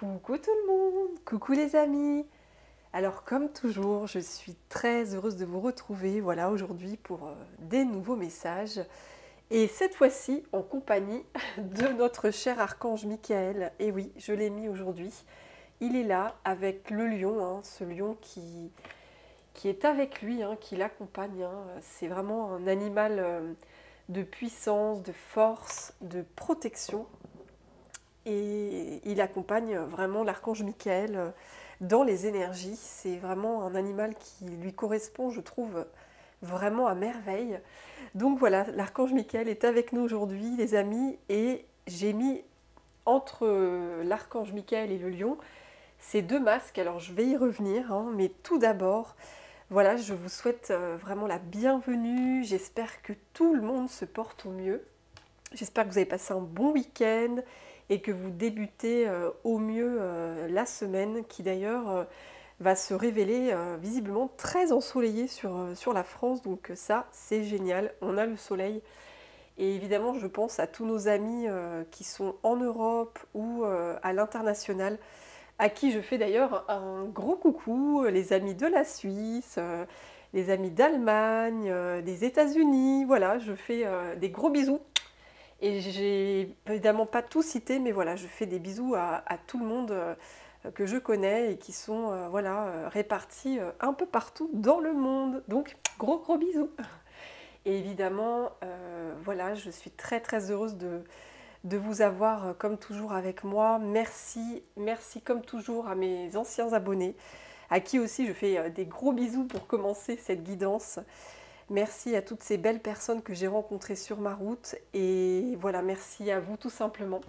Coucou tout le monde, coucou les amis. Alors comme toujours, je suis très heureuse de vous retrouver voilà aujourd'hui pour des nouveaux messages. Et cette fois-ci en compagnie de notre cher archange Michael. Et oui, je l'ai mis aujourd'hui. Il est là avec le lion, ce lion qui est avec lui, qui l'accompagne. C'est vraiment un animal de puissance, de force, de protection. Et il accompagne vraiment l'archange Michael dans les énergies. C'est vraiment un animal qui lui correspond, je trouve, vraiment à merveille. Donc voilà, l'archange Michael est avec nous aujourd'hui, les amis, et j'ai mis entre l'archange Michael et le lion ces deux masques. Alors je vais y revenir, mais tout d'abord, voilà, je vous souhaite vraiment la bienvenue. J'espère que tout le monde se porte au mieux. J'espère que vous avez passé un bon week-end et que vous débutez au mieux la semaine qui d'ailleurs va se révéler visiblement très ensoleillée sur la France. Donc ça, c'est génial. On a le soleil. Et évidemment, je pense à tous nos amis qui sont en Europe ou à l'international, à qui je fais d'ailleurs un gros coucou, les amis de la Suisse, les amis d'Allemagne, des États-Unis. Voilà, je fais des gros bisous. Et j'ai évidemment pas tout cité, mais voilà, je fais des bisous à tout le monde que je connais et qui sont voilà, répartis un peu partout dans le monde. Donc, gros gros bisous. Et évidemment, voilà, je suis très très heureuse de vous avoir comme toujours avec moi. Merci, merci comme toujours à mes anciens abonnés, à qui aussi je fais des gros bisous pour commencer cette guidance. Merci à toutes ces belles personnes que j'ai rencontrées sur ma route et voilà, merci à vous tout simplement.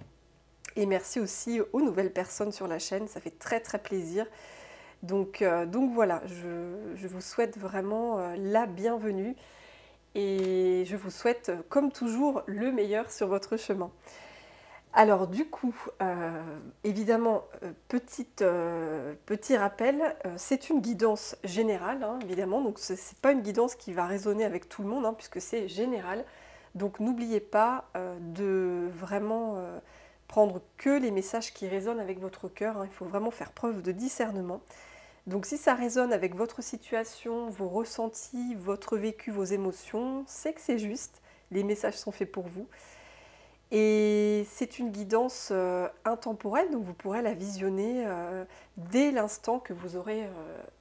Et merci aussi aux nouvelles personnes sur la chaîne, ça fait très très plaisir. Donc voilà, je vous souhaite vraiment la bienvenue et je vous souhaite comme toujours le meilleur sur votre chemin. Alors du coup, évidemment, petit rappel, c'est une guidance générale, évidemment, donc ce n'est pas une guidance qui va résonner avec tout le monde, puisque c'est général. Donc n'oubliez pas de vraiment prendre que les messages qui résonnent avec votre cœur, il faut vraiment faire preuve de discernement. Donc si ça résonne avec votre situation, vos ressentis, votre vécu, vos émotions, c'est que c'est juste, les messages sont faits pour vous. Et c'est une guidance intemporelle, donc vous pourrez la visionner dès l'instant que vous aurez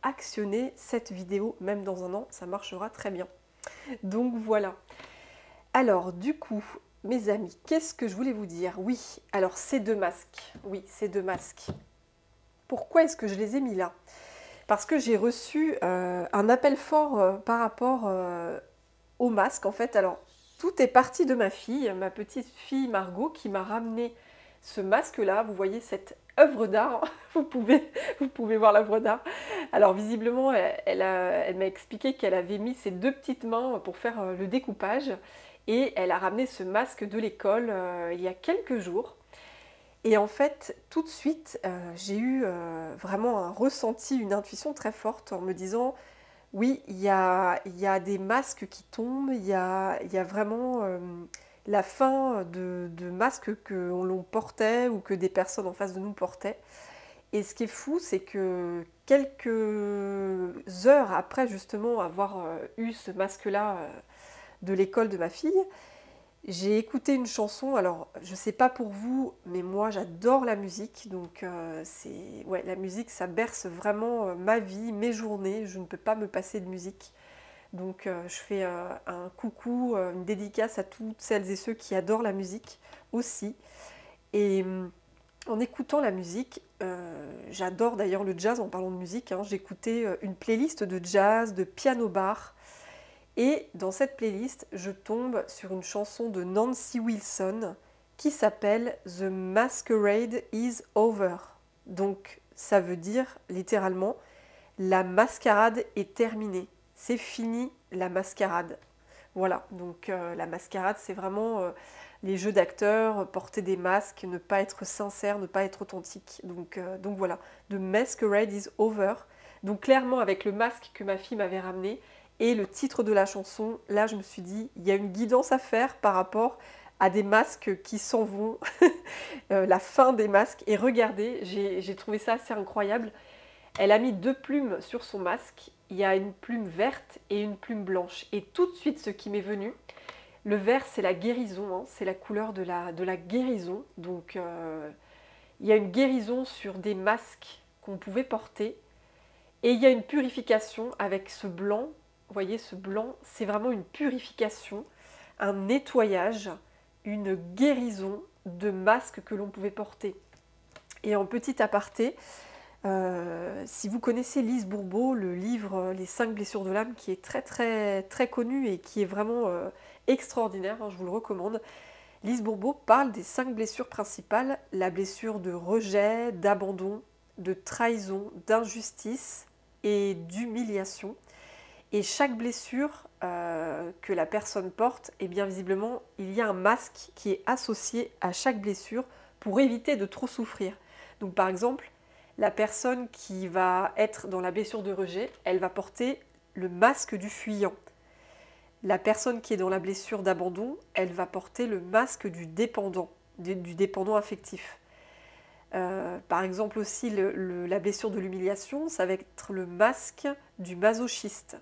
actionné cette vidéo, même dans un an, ça marchera très bien. Donc voilà. Alors du coup, mes amis, qu'est-ce que je voulais vous dire? Oui, alors ces deux masques, Pourquoi est-ce que je les ai mis là? Parce que j'ai reçu un appel fort par rapport aux masques, en fait. Alors, tout est parti de ma fille, ma petite fille Margot, qui m'a ramené ce masque-là. Vous voyez cette œuvre d'art, vous pouvez voir l'œuvre d'art. Alors visiblement, elle m'a expliqué qu'elle avait mis ses deux petites mains pour faire le découpage et elle a ramené ce masque de l'école il y a quelques jours. Et en fait, tout de suite, j'ai eu vraiment un ressenti, une intuition très forte en me disant oui, il y a des masques qui tombent, il y a vraiment la fin de masques que l'on portait ou que des personnes en face de nous portaient. Et ce qui est fou, c'est que quelques heures après justement avoir eu ce masque-là de l'école de ma fille, j'ai écouté une chanson. Alors je sais pas pour vous, mais moi j'adore la musique, donc ouais, la musique ça berce vraiment ma vie, mes journées, je ne peux pas me passer de musique. Donc je fais un coucou, une dédicace à toutes celles et ceux qui adorent la musique aussi. Et en écoutant la musique, j'adore d'ailleurs le jazz en parlant de musique, j'écoutais une playlist de jazz, de piano bar. Et dans cette playlist, je tombe sur une chanson de Nancy Wilson qui s'appelle The Masquerade is Over. Donc ça veut dire littéralement la mascarade est terminée. C'est fini la mascarade. Voilà, donc la mascarade c'est vraiment les jeux d'acteurs, porter des masques, ne pas être sincère, ne pas être authentique. Donc voilà, The Masquerade is Over. Donc clairement avec le masque que ma fille m'avait ramené, et le titre de la chanson, là je me suis dit, il y a une guidance à faire par rapport à des masques qui s'en vont, la fin des masques. Et regardez, j'ai trouvé ça assez incroyable. Elle a mis 2 plumes sur son masque. Il y a une plume verte et une plume blanche. Et tout de suite, ce qui m'est venu, le vert, c'est la guérison, hein, c'est la couleur de la guérison. Donc, il y a une guérison sur des masques qu'on pouvait porter. Et il y a une purification avec ce blanc. Vous voyez, ce blanc, c'est vraiment une purification, un nettoyage, une guérison de masques que l'on pouvait porter. Et en petit aparté, si vous connaissez Lise Bourbeau, le livre Les 5 blessures de l'âme, qui est très connu et qui est vraiment extraordinaire, hein, je vous le recommande. Lise Bourbeau parle des 5 blessures principales, la blessure de rejet, d'abandon, de trahison, d'injustice et d'humiliation. Et chaque blessure que la personne porte, et bien visiblement, il y a un masque qui est associé à chaque blessure pour éviter de trop souffrir. Donc par exemple, la personne qui va être dans la blessure de rejet, elle va porter le masque du fuyant. La personne qui est dans la blessure d'abandon, elle va porter le masque du dépendant affectif. Par exemple aussi, la blessure de l'humiliation, ça va être le masque du masochiste.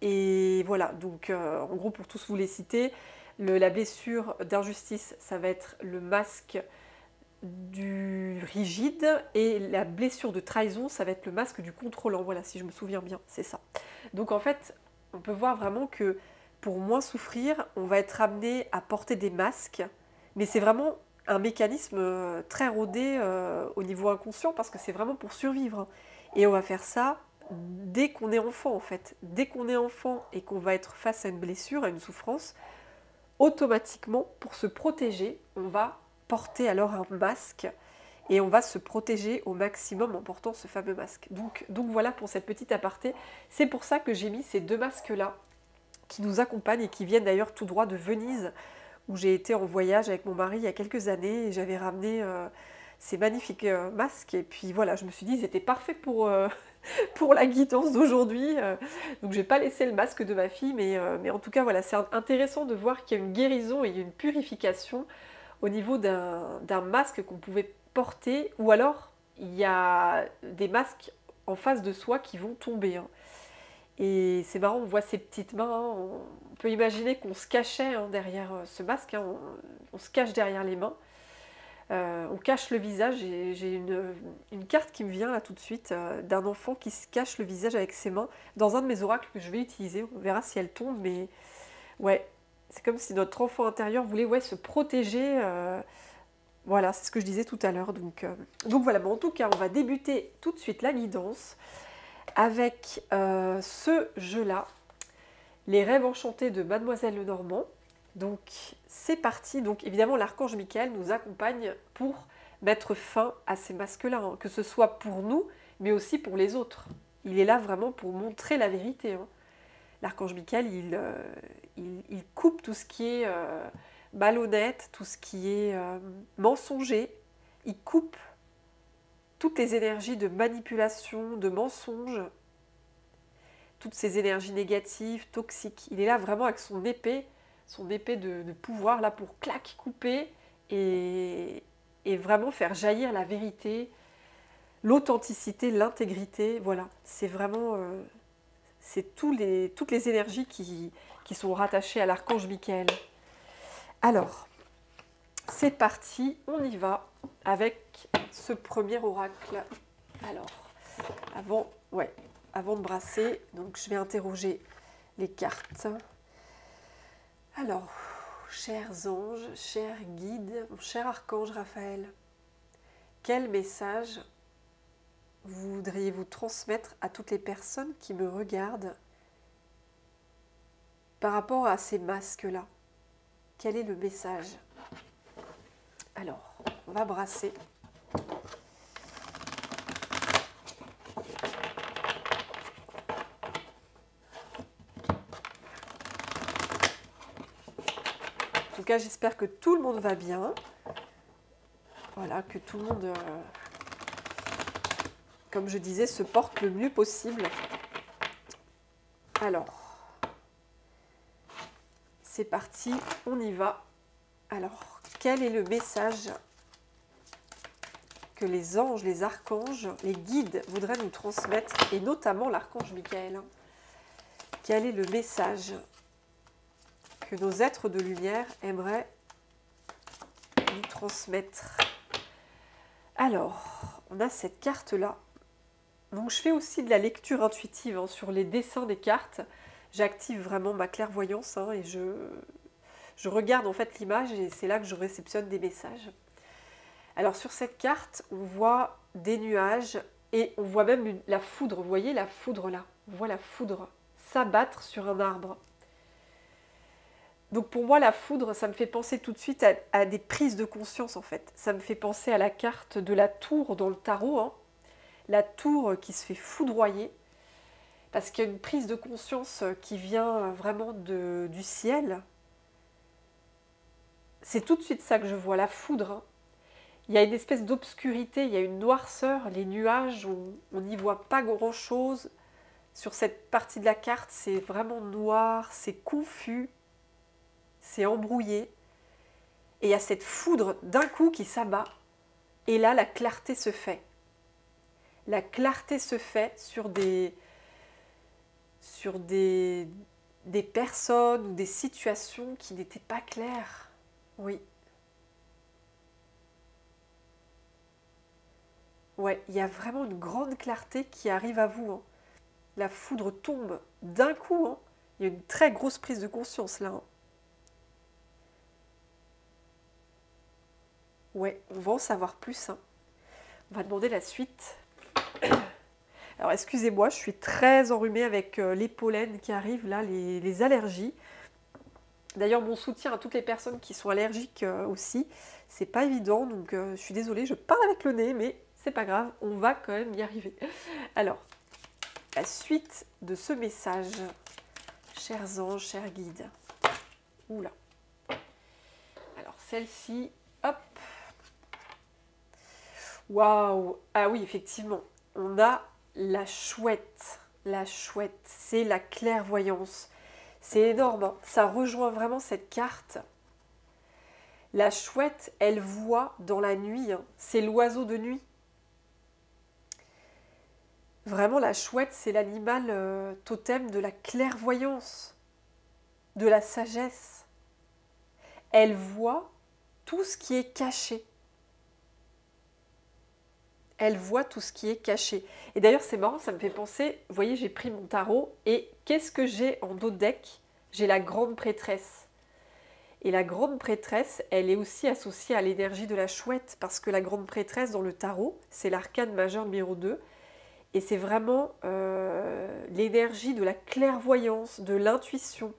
Et voilà, donc en gros, pour tous vous les citer, la blessure d'injustice, ça va être le masque du rigide, et la blessure de trahison, ça va être le masque du contrôlant. Voilà, si je me souviens bien, c'est ça. Donc en fait, on peut voir vraiment que pour moins souffrir, on va être amené à porter des masques, mais c'est vraiment un mécanisme très rodé au niveau inconscient, parce que c'est vraiment pour survivre. Et on va faire ça dès qu'on est enfant, en fait. Dès qu'on est enfant et qu'on va être face à une blessure, à une souffrance, automatiquement, pour se protéger, on va porter alors un masque, et on va se protéger au maximum en portant ce fameux masque. Donc voilà pour cette petite aparté. C'est pour ça que j'ai mis ces 2 masques-là, qui nous accompagnent et qui viennent d'ailleurs tout droit de Venise, où j'ai été en voyage avec mon mari il y a quelques années, et j'avais ramené ces magnifiques masques, et puis voilà, je me suis dit ils étaient parfaits pour, pour la guidance d'aujourd'hui, donc j'ai pas laissé le masque de ma fille, mais en tout cas voilà, c'est intéressant de voir qu'il y a une guérison et une purification au niveau d'un masque qu'on pouvait porter, ou alors il y a des masques en face de soi qui vont tomber, hein. Et c'est marrant, on voit ces petites mains, hein, on peut imaginer qu'on se cachait, hein, derrière ce masque, hein, on se cache derrière les mains, on cache le visage, et j'ai une carte qui me vient là tout de suite, d'un enfant qui se cache le visage avec ses mains, dans un de mes oracles que je vais utiliser, on verra si elle tombe, mais ouais, c'est comme si notre enfant intérieur voulait se protéger, voilà, c'est ce que je disais tout à l'heure, donc voilà, mais en tout cas, on va débuter tout de suite la guidance, avec ce jeu-là, Les rêves enchantés de Mademoiselle Lenormand. Donc c'est parti. Donc évidemment, l'archange Michael nous accompagne pour mettre fin à ces masques-là, hein, que ce soit pour nous, mais aussi pour les autres. Il est là vraiment pour montrer la vérité, hein. L'archange Michael, il coupe tout ce qui est malhonnête, tout ce qui est mensonger. Il coupe toutes les énergies de manipulation, de mensonge, toutes ces énergies négatives, toxiques. Il est là vraiment avec son épée de pouvoir, là pour clac, couper et vraiment faire jaillir la vérité, l'authenticité, l'intégrité. Voilà, c'est vraiment c'est toutes les énergies qui sont rattachées à l'archange Michael. Alors, c'est parti, on y va avec ce premier oracle. Alors, avant de brasser, donc je vais interroger les cartes. Alors, chers anges, chers guides, mon cher archange Raphaël, quel message voudriez-vous transmettre à toutes les personnes qui me regardent par rapport à ces masques-là? Quel est le message? Alors, on va brasser. En tout cas, j'espère que tout le monde va bien. Voilà, que tout le monde, comme je disais, se porte le mieux possible. Alors, c'est parti, on y va. Alors, quel est le message que les anges, les archanges, les guides voudraient nous transmettre, et notamment l'archange Michael, hein. Quel est le message que nos êtres de lumière aimeraient nous transmettre? Alors, on a cette carte-là. Donc, je fais aussi de la lecture intuitive hein, sur les dessins des cartes. J'active vraiment ma clairvoyance hein, et je regarde en fait l'image et c'est là que je réceptionne des messages. Alors, sur cette carte, on voit des nuages et on voit même la foudre. Vous voyez la foudre là? On voit la foudre s'abattre sur un arbre. Donc pour moi, la foudre, ça me fait penser tout de suite à des prises de conscience en fait. Ça me fait penser à la carte de la tour dans le tarot, hein. La tour qui se fait foudroyer, parce qu'il y a une prise de conscience qui vient vraiment du ciel. C'est tout de suite ça que je vois, la foudre, hein. Il y a une espèce d'obscurité, il y a une noirceur, les nuages, on n'y voit pas grand-chose. Sur cette partie de la carte, c'est vraiment noir, c'est confus. C'est embrouillé, et il y a cette foudre d'un coup qui s'abat, et là la clarté se fait. La clarté se fait sur des personnes ou des situations qui n'étaient pas claires. Oui. Ouais, il y a vraiment une grande clarté qui arrive à vous, hein. La foudre tombe d'un coup, hein. Il y a une très grosse prise de conscience là, hein. Ouais, on va en savoir plus, hein. On va demander la suite. Alors, excusez-moi, je suis très enrhumée avec les pollens qui arrivent là, les allergies. D'ailleurs, mon soutien à toutes les personnes qui sont allergiques aussi. C'est pas évident, donc je suis désolée, je parle avec le nez, mais c'est pas grave, on va quand même y arriver. Alors, la suite de ce message, chers anges, chers guides. Oula. Alors, celle-ci, hop. Waouh! Ah oui, effectivement, on a la chouette. La chouette, c'est la clairvoyance. C'est énorme, hein. Ça rejoint vraiment cette carte. La chouette, elle voit dans la nuit, hein. C'est l'oiseau de nuit. Vraiment, la chouette, c'est l'animal totem de la clairvoyance, de la sagesse. Elle voit tout ce qui est caché. Elle voit tout ce qui est caché. Et d'ailleurs, c'est marrant, ça me fait penser, vous voyez, j'ai pris mon tarot, et qu'est-ce que j'ai en dos de deck? J'ai la grande prêtresse. Et la grande prêtresse, elle est aussi associée à l'énergie de la chouette, parce que la grande prêtresse dans le tarot, c'est l'arcane majeur numéro 2, et c'est vraiment l'énergie de la clairvoyance, de l'intuition.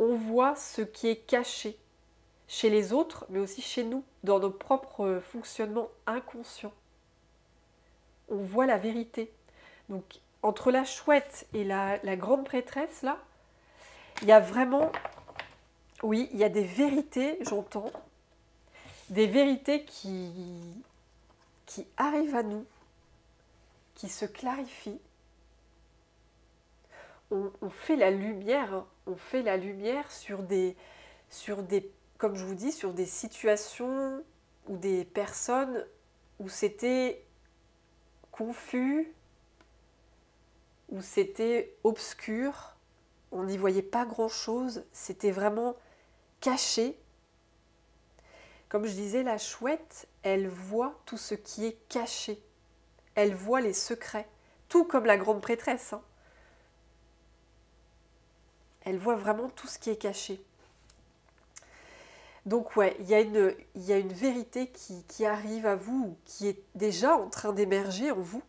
On voit ce qui est caché chez les autres, mais aussi chez nous, dans nos propres fonctionnements inconscients. On voit la vérité. Donc, entre la chouette et la grande prêtresse, là, il y a vraiment... Oui, il y a des vérités, j'entends, des vérités qui arrivent à nous, qui se clarifient. On fait la lumière, hein. On fait la lumière sur des, comme je vous dis, sur des situations ou des personnes où c'était confus, où c'était obscur, on n'y voyait pas grand-chose, c'était vraiment caché. Comme je disais, la chouette, elle voit tout ce qui est caché. Elle voit les secrets, tout comme la grande prêtresse, hein. Elle voit vraiment tout ce qui est caché. Donc ouais, il y a une vérité qui arrive à vous, qui est déjà en train d'émerger en vous.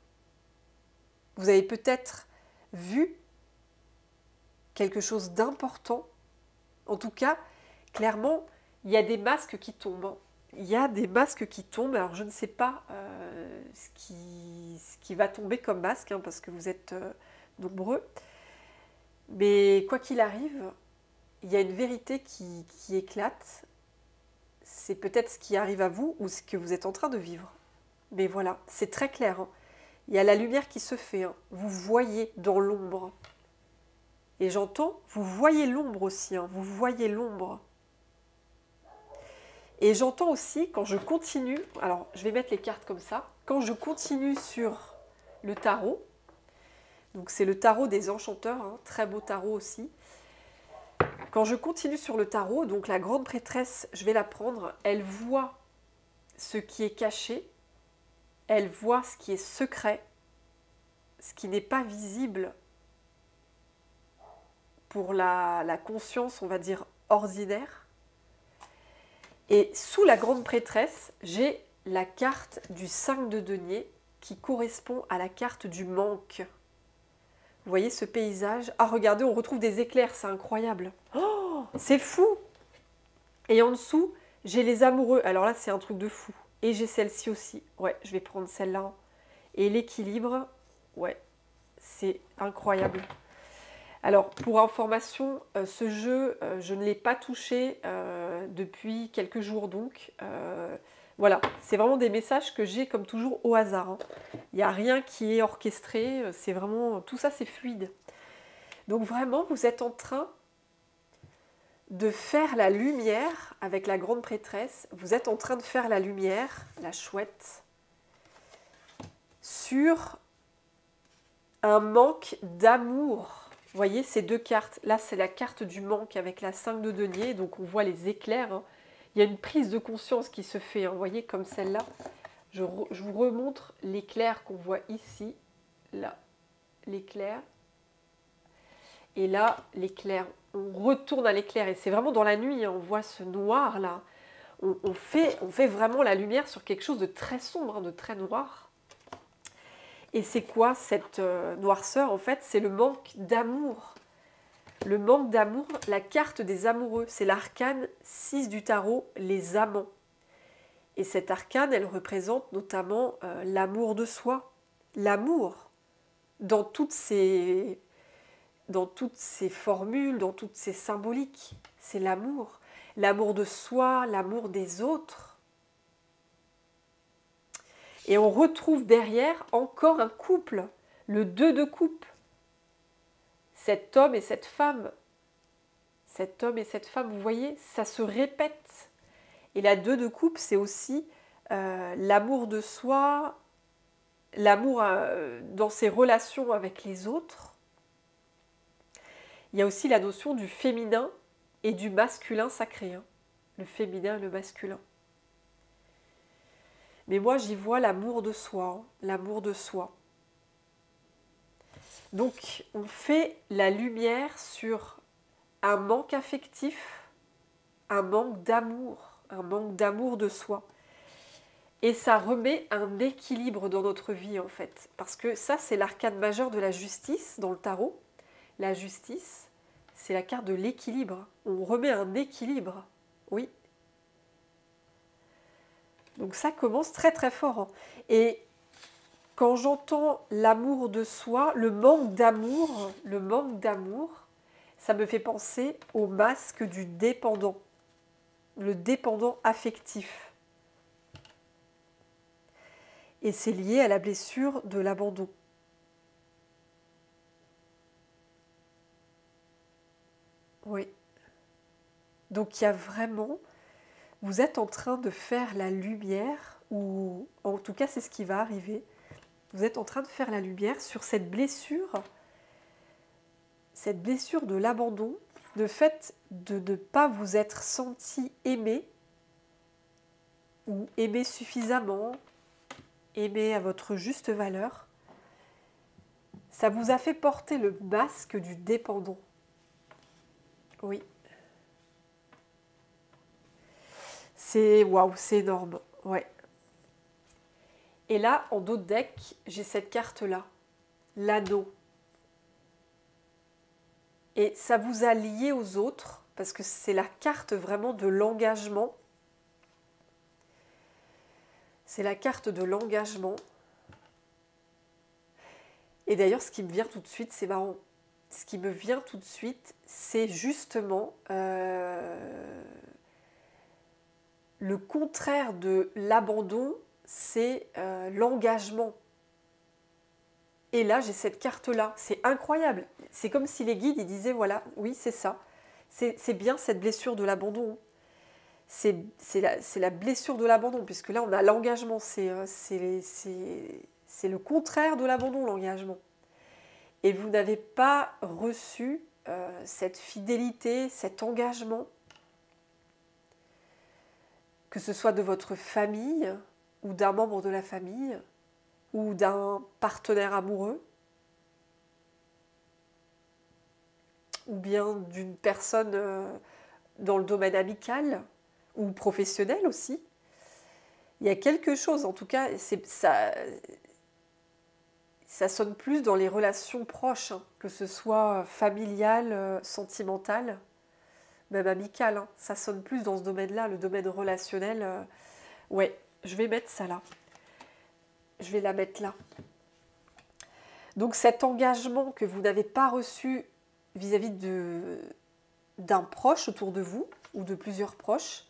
Vous avez peut-être vu quelque chose d'important. En tout cas, clairement, il y a des masques qui tombent, hein. Il y a des masques qui tombent. Alors je ne sais pas ce qui va tomber comme masque, hein, parce que vous êtes nombreux. Mais quoi qu'il arrive, il y a une vérité qui éclate. C'est peut-être ce qui arrive à vous ou ce que vous êtes en train de vivre. Mais voilà, c'est très clair, hein. Il y a la lumière qui se fait, hein. Vous voyez dans l'ombre. Et j'entends, vous voyez l'ombre aussi, hein. Vous voyez l'ombre. Et j'entends aussi, quand je continue, alors je vais mettre les cartes comme ça, quand je continue sur le tarot, donc c'est le tarot des enchanteurs, hein, très beau tarot aussi. Quand je continue sur le tarot, donc la grande prêtresse, je vais la prendre, elle voit ce qui est caché, elle voit ce qui est secret, ce qui n'est pas visible pour la conscience, on va dire, ordinaire. Et sous la grande prêtresse, j'ai la carte du 5 de denier qui correspond à la carte du manque. Vous voyez ce paysage? Ah, regardez, on retrouve des éclairs, c'est incroyable. Oh, c'est fou! Et en dessous, j'ai les amoureux. Alors là, c'est un truc de fou. Et j'ai celle-ci aussi. Ouais, je vais prendre celle-là. Et l'équilibre, ouais, c'est incroyable. Alors, pour information, ce jeu, je ne l'ai pas touché depuis quelques jours. Donc, voilà, c'est vraiment des messages que j'ai comme toujours au hasard. Hein. Il n'y a rien qui est orchestré. C'est vraiment, tout ça, c'est fluide. Donc, vraiment, vous êtes en train de faire la lumière avec la grande prêtresse. Vous êtes en train de faire la lumière, la chouette, sur un manque d'amour. Vous voyez ces deux cartes. Là, c'est la carte du manque avec la 5 de denier. Donc, on voit les éclairs. Hein. Il y a une prise de conscience qui se fait. Hein. Vous voyez, comme celle-là. Je vous remontre l'éclair qu'on voit ici. Là, l'éclair. Et là, l'éclair. On retourne à l'éclair. Et c'est vraiment dans la nuit. Hein. On voit ce noir-là. On fait vraiment la lumière sur quelque chose de très sombre, hein, de très noir. Et c'est quoi cette noirceur? En fait, c'est le manque d'amour. Le manque d'amour, la carte des amoureux. C'est l'arcane 6 du tarot, les amants. Et cette arcane, elle représente notamment l'amour de soi. L'amour, dans toutes ses formules, dans toutes ses symboliques. C'est l'amour. L'amour de soi, l'amour des autres. Et on retrouve derrière encore un couple, le 2 de coupe. Cet homme et cette femme. Cet homme et cette femme, vous voyez, ça se répète. Et la 2 de coupe, c'est aussi l'amour de soi, l'amour dans ses relations avec les autres. Il y a aussi la notion du féminin et du masculin sacré. Hein. Le féminin et le masculin. Mais moi, j'y vois l'amour de soi, hein, l'amour de soi. Donc, on fait la lumière sur un manque affectif, un manque d'amour de soi. Et ça remet un équilibre dans notre vie, en fait. Parce que ça, c'est l'arcane majeure de la justice dans le tarot. La justice, c'est la carte de l'équilibre. On remet un équilibre, oui. Donc ça commence très très fort. Hein. Et quand j'entends l'amour de soi, le manque d'amour, ça me fait penser au masque du dépendant, le dépendant affectif. Et c'est lié à la blessure de l'abandon. Oui. Donc il y a vraiment... Vous êtes en train de faire la lumière, ou en tout cas c'est ce qui va arriver. Vous êtes en train de faire la lumière sur cette blessure de l'abandon, le fait de ne pas vous être senti aimé, ou aimé suffisamment, aimé à votre juste valeur. Ça vous a fait porter le masque du dépendant. Oui. C'est waouh, c'est énorme, ouais. Et là, en dos de deck, j'ai cette carte-là, l'anneau. Et ça vous a lié aux autres, parce que c'est la carte vraiment de l'engagement. C'est la carte de l'engagement. Et d'ailleurs, ce qui me vient tout de suite, c'est marrant. Ce qui me vient tout de suite, c'est justement... le contraire de l'abandon, c'est l'engagement. Et là, j'ai cette carte-là. C'est incroyable. C'est comme si les guides ils disaient, voilà, oui, c'est ça. C'est bien cette blessure de l'abandon. c'est la blessure de l'abandon, puisque là on a l'engagement, c'est le contraire de l'abandon, l'engagement. Et vous n'avez pas reçu cette fidélité, cet engagement, que ce soit de votre famille, ou d'un membre de la famille, ou d'un partenaire amoureux, ou bien d'une personne dans le domaine amical, ou professionnel aussi. Il y a quelque chose, en tout cas, ça sonne plus dans les relations proches, hein, que ce soit familiale, sentimentale, même amicale. Hein. Ça sonne plus dans ce domaine-là, le domaine relationnel. Ouais, je vais mettre ça là. Je vais la mettre là. Donc cet engagement que vous n'avez pas reçu vis-à-vis d'un proche autour de vous, ou de plusieurs proches,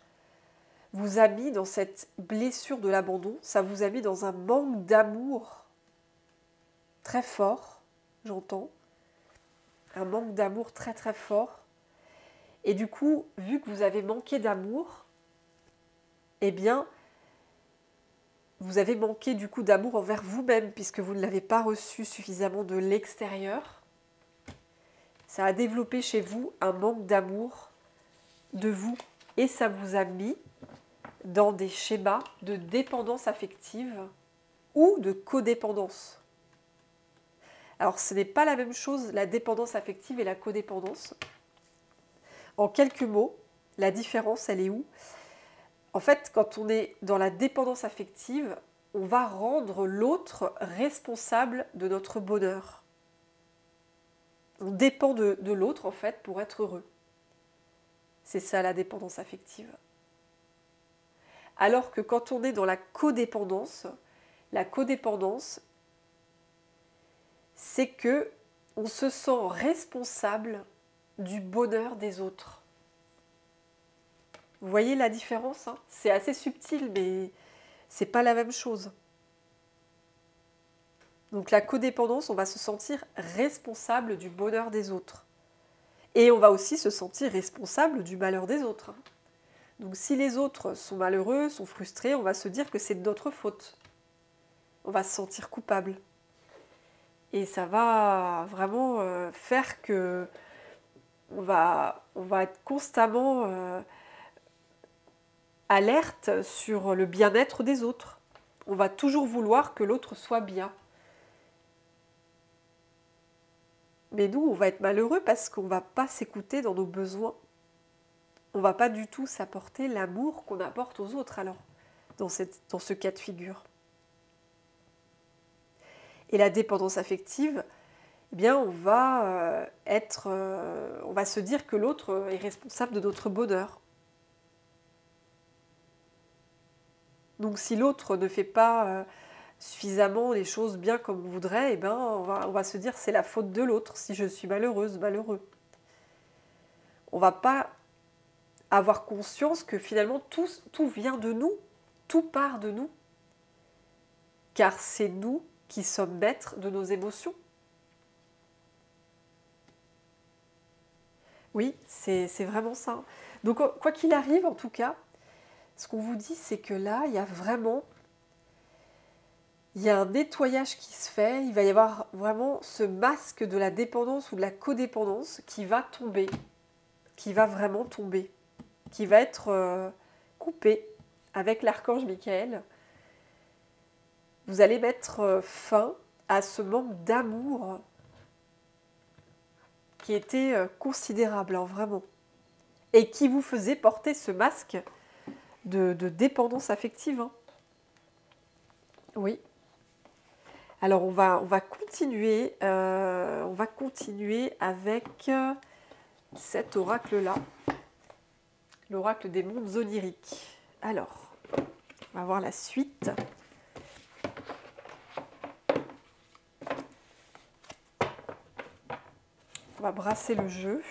vous a mis dans cette blessure de l'abandon, ça vous a mis dans un manque d'amour très fort, j'entends, un manque d'amour très très fort. Et du coup, vu que vous avez manqué d'amour, eh bien, vous avez manqué du coup d'amour envers vous-même, puisque vous ne l'avez pas reçu suffisamment de l'extérieur. Ça a développé chez vous un manque d'amour de vous, et ça vous a mis dans des schémas de dépendance affective ou de codépendance. Alors, ce n'est pas la même chose, la dépendance affective et la codépendance. En quelques mots, la différence, elle est où? En fait, quand on est dans la dépendance affective, on va rendre l'autre responsable de notre bonheur. On dépend de l'autre, en fait, pour être heureux. C'est ça, la dépendance affective. Alors que quand on est dans la codépendance, c'est que on se sent responsable du bonheur des autres. Vous voyez la différence, hein? C'est assez subtil, mais c'est pas la même chose. Donc la codépendance, on va se sentir responsable du bonheur des autres. Et on va aussi se sentir responsable du malheur des autres. Donc si les autres sont malheureux, sont frustrés, on va se dire que c'est de notre faute. On va se sentir coupable. Et ça va vraiment faire que on va être constamment alerte sur le bien-être des autres. On va toujours vouloir que l'autre soit bien. Mais nous, on va être malheureux parce qu'on ne va pas s'écouter dans nos besoins. On ne va pas du tout s'apporter l'amour qu'on apporte aux autres alors, dans ce cas de figure. Et la dépendance affective, eh bien, on va se dire que l'autre est responsable de notre bonheur. Donc si l'autre ne fait pas suffisamment les choses bien comme on voudrait, eh ben, on va se dire c'est la faute de l'autre si je suis malheureuse, malheureux. On ne va pas avoir conscience que finalement tout vient de nous, tout part de nous, car c'est nous qui sommes maîtres de nos émotions. Oui, c'est vraiment ça. Donc quoi qu'il arrive, en tout cas, ce qu'on vous dit, c'est que là, il y a un nettoyage qui se fait, il va y avoir vraiment ce masque de la dépendance ou de la codépendance qui va tomber, qui va vraiment tomber, qui va être coupé avec l'archange Michael. Vous allez mettre fin à ce manque d'amour qui était considérable, hein, vraiment, et qui vous faisait porter ce masque de dépendance affective. Hein. Oui. Alors on va continuer avec cet oracle-là, l'oracle des mondes oniriques. Alors, on va voir la suite. On va brasser le jeu.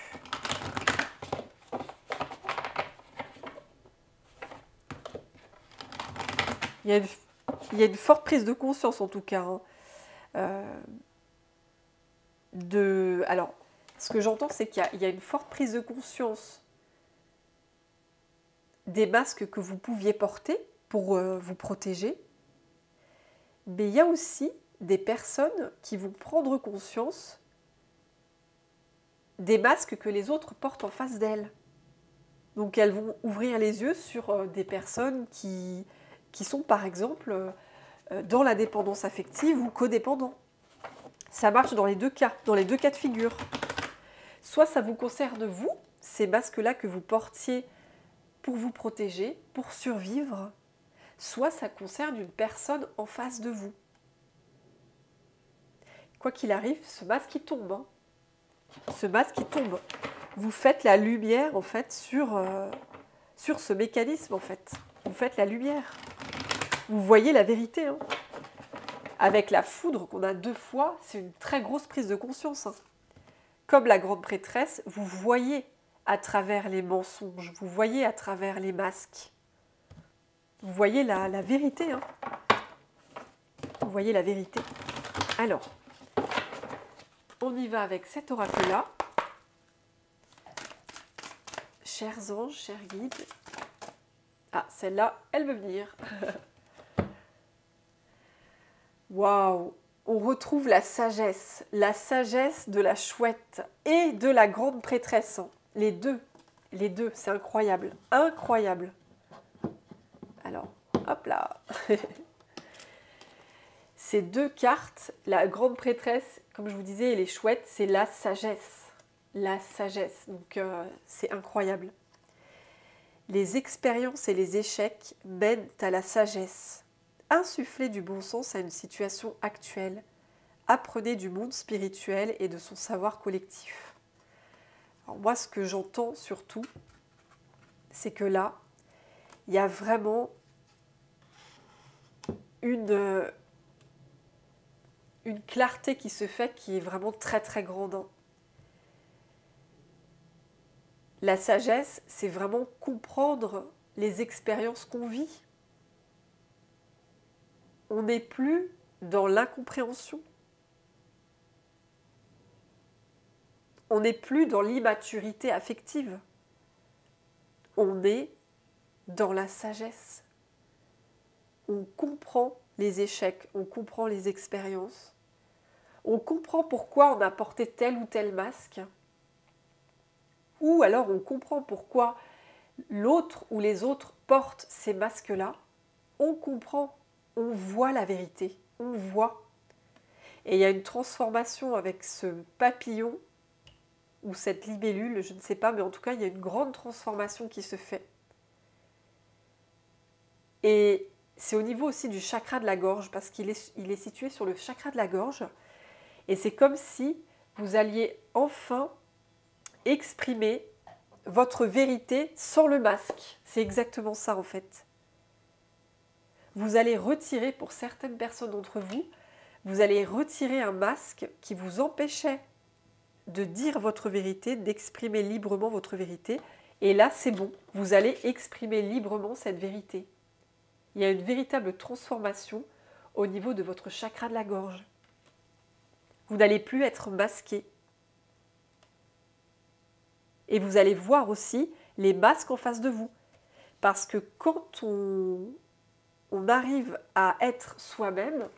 Il y a une forte prise de conscience en tout cas. Hein. Alors, ce que j'entends, c'est qu'il y a une forte prise de conscience des masques que vous pouviez porter pour vous protéger. Mais il y a aussi des personnes qui vont prendre conscience des masques que les autres portent en face d'elles. Donc elles vont ouvrir les yeux sur des personnes qui sont par exemple dans la dépendance affective ou codépendants. Ça marche dans les deux cas de figure. Soit ça vous concerne vous, ces masques-là que vous portiez pour vous protéger, pour survivre, soit ça concerne une personne en face de vous. Quoi qu'il arrive, ce masque il tombe. Hein. Ce masque il tombe. Vous faites la lumière en fait sur ce mécanisme en fait. Vous faites la lumière. Vous voyez la vérité. Hein. Avec la foudre qu'on a 2 fois, c'est une très grosse prise de conscience. Hein. Comme la grande prêtresse, vous voyez à travers les mensonges, vous voyez à travers les masques. Vous voyez la vérité. Hein. Vous voyez la vérité. Alors, on y va avec cet oracle-là. Chers anges, chers guides. Ah, celle-là, elle veut venir. Waouh! On retrouve la sagesse de la chouette et de la grande prêtresse. Les deux, c'est incroyable, incroyable. Alors, hop là. Ces 2 cartes, la grande prêtresse, comme je vous disais, et les chouettes, c'est la sagesse. La sagesse, donc c'est incroyable. Les expériences et les échecs mènent à la sagesse. Insufflez du bon sens à une situation actuelle. Apprenez du monde spirituel et de son savoir collectif. Alors moi, ce que j'entends surtout, c'est que là, il y a vraiment une clarté qui se fait qui est vraiment très très grande. Hein. La sagesse, c'est vraiment comprendre les expériences qu'on vit. On n'est plus dans l'incompréhension. On n'est plus dans l'immaturité affective. On est dans la sagesse. On comprend les échecs, on comprend les expériences. On comprend pourquoi on a porté tel ou tel masque. Ou alors on comprend pourquoi l'autre ou les autres portent ces masques-là. On comprend, on voit la vérité, on voit. Et il y a une transformation avec ce papillon ou cette libellule, je ne sais pas, mais en tout cas, il y a une grande transformation qui se fait. Et c'est au niveau aussi du chakra de la gorge, parce qu'il est situé sur le chakra de la gorge. Et c'est comme si vous alliez enfin exprimer votre vérité sans le masque. C'est exactement ça en fait. Vous allez retirer, pour certaines personnes d'entre vous, vous allez retirer un masque qui vous empêchait de dire votre vérité, d'exprimer librement votre vérité. Et là, c'est bon, vous allez exprimer librement cette vérité. Il y a une véritable transformation au niveau de votre chakra de la gorge. Vous n'allez plus être masqué. Et vous allez voir aussi les masques en face de vous. Parce que quand on arrive à être soi-même,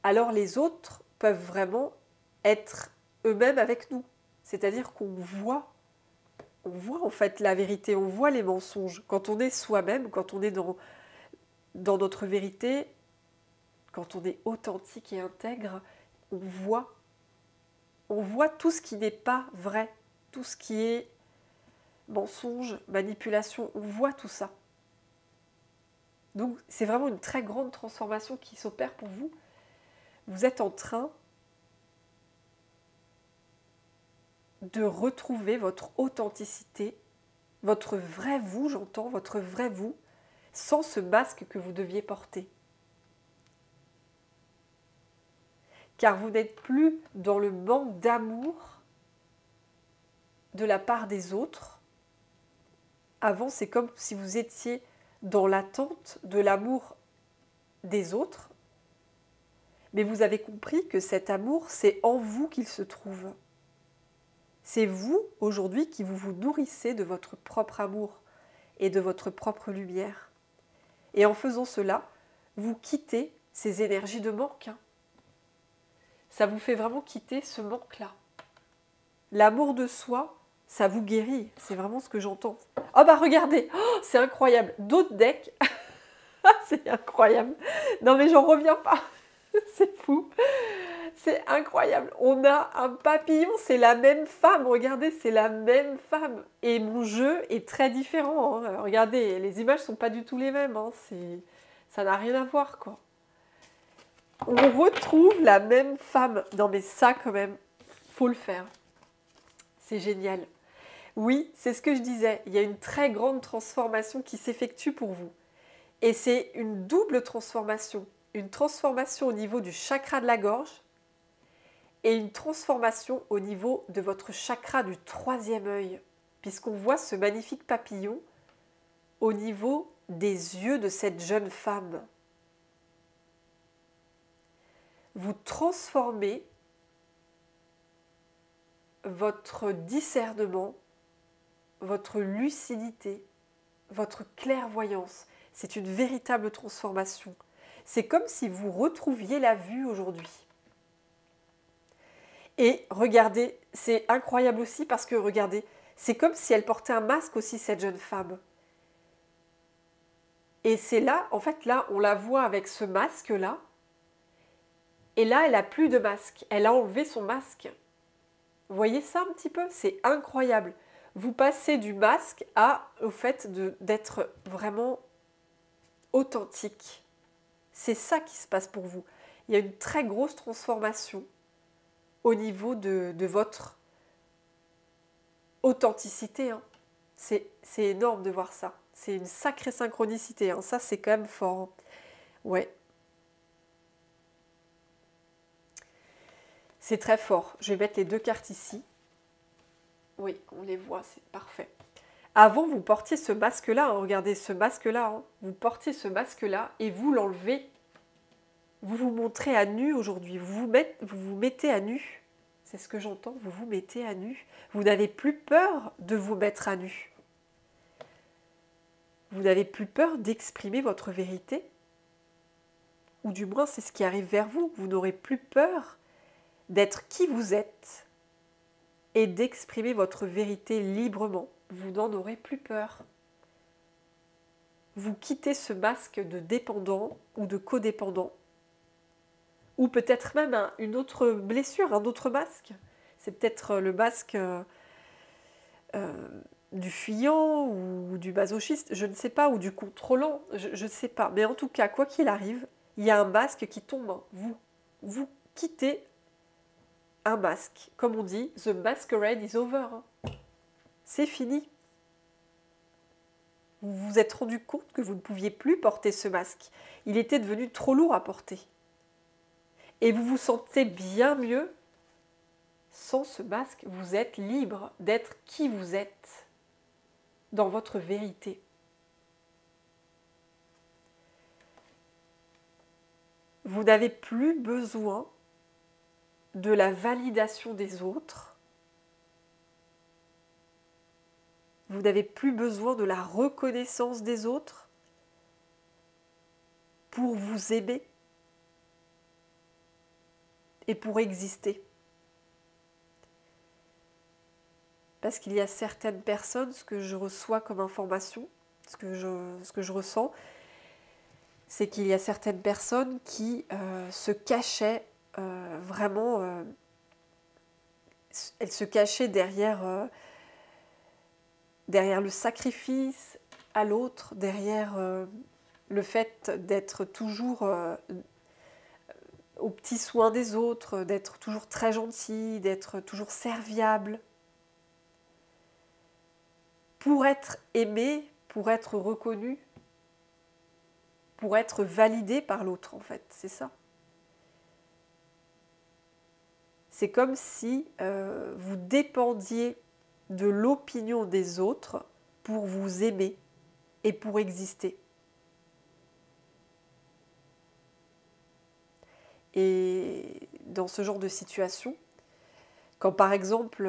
alors les autres peuvent vraiment être eux-mêmes avec nous. C'est-à-dire qu'on voit en fait la vérité, on voit les mensonges. Quand on est soi-même, quand on est dans notre vérité, quand on est authentique et intègre, on voit tout ce qui n'est pas vrai, tout ce qui est mensonge, manipulation, on voit tout ça. Donc c'est vraiment une très grande transformation qui s'opère pour vous. Vous êtes en train de retrouver votre authenticité, votre vrai vous, j'entends, votre vrai vous, sans ce masque que vous deviez porter. Car vous n'êtes plus dans le manque d'amour de la part des autres. Avant, c'est comme si vous étiez dans l'attente de l'amour des autres. Mais vous avez compris que cet amour, c'est en vous qu'il se trouve. C'est vous, aujourd'hui, qui vous nourrissez de votre propre amour et de votre propre lumière. Et en faisant cela, vous quittez ces énergies de manque. Ça vous fait vraiment quitter ce manque-là. L'amour de soi, ça vous guérit. C'est vraiment ce que j'entends. Oh bah regardez, oh, c'est incroyable. D'autres decks, c'est incroyable. Non mais j'en reviens pas. C'est fou. C'est incroyable. On a un papillon, c'est la même femme. Regardez, c'est la même femme. Et mon jeu est très différent. Hein. Regardez, les images sont pas du tout les mêmes. Hein. Ça n'a rien à voir, quoi. On retrouve la même femme. Non mais ça, quand même, faut le faire. C'est génial. Oui, c'est ce que je disais. Il y a une très grande transformation qui s'effectue pour vous. Et c'est une double transformation. Une transformation au niveau du chakra de la gorge et une transformation au niveau de votre chakra du troisième œil, puisqu'on voit ce magnifique papillon au niveau des yeux de cette jeune femme. Vous transformez votre discernement, votre lucidité, votre clairvoyance. C'est une véritable transformation. C'est comme si vous retrouviez la vue aujourd'hui. Et regardez, c'est incroyable aussi parce que regardez, c'est comme si elle portait un masque aussi, cette jeune femme. Et c'est là, en fait, là, on la voit avec ce masque-là. Et là, elle n'a plus de masque. Elle a enlevé son masque. Vous voyez ça un petit peu? C'est incroyable. Vous passez du masque au fait d'être vraiment authentique. C'est ça qui se passe pour vous. Il y a une très grosse transformation au niveau de votre authenticité. Hein. C'est énorme de voir ça. C'est une sacrée synchronicité. Hein. Ça, c'est quand même fort. Hein. Ouais. C'est très fort. Je vais mettre les deux cartes ici. Oui, on les voit, c'est parfait. Avant, vous portiez ce masque-là. Hein. Regardez ce masque-là. Hein. Vous portiez ce masque-là et vous l'enlevez. Vous vous montrez à nu aujourd'hui. Vous vous mettez à nu. C'est ce que j'entends. Vous vous mettez à nu. Vous n'avez plus peur de vous mettre à nu. Vous n'avez plus peur d'exprimer votre vérité. Ou du moins, c'est ce qui arrive vers vous. Vous n'aurez plus peur d'être qui vous êtes et d'exprimer votre vérité librement. Vous n'en aurez plus peur. Vous quittez ce masque de dépendant ou de codépendant. Ou peut-être même une autre blessure, un autre masque. C'est peut-être le masque du fuyant ou du masochiste, je ne sais pas, ou du contrôlant, je ne sais pas. Mais en tout cas, quoi qu'il arrive, il y a un masque qui tombe. Vous quittez un masque. Comme on dit, the masquerade is over. C'est fini. Vous vous êtes rendu compte que vous ne pouviez plus porter ce masque. Il était devenu trop lourd à porter. Et vous vous sentez bien mieux sans ce masque. Vous êtes libre d'être qui vous êtes dans votre vérité. Vous n'avez plus besoin de la validation des autres. Vous n'avez plus besoin de la reconnaissance des autres pour vous aimer et pour exister. Parce qu'il y a certaines personnes, ce que je reçois comme information, ce que je ressens, c'est qu'il y a certaines personnes qui se cachaient vraiment, elles se cachaient derrière le sacrifice à l'autre, derrière le fait d'être toujours aux petits soins des autres, d'être toujours très gentil, d'être toujours serviable. Pour être aimé, pour être reconnu, pour être validé par l'autre, en fait, c'est ça. C'est comme si vous dépendiez de l'opinion des autres pour vous aimer et pour exister. Et dans ce genre de situation, Quand par exemple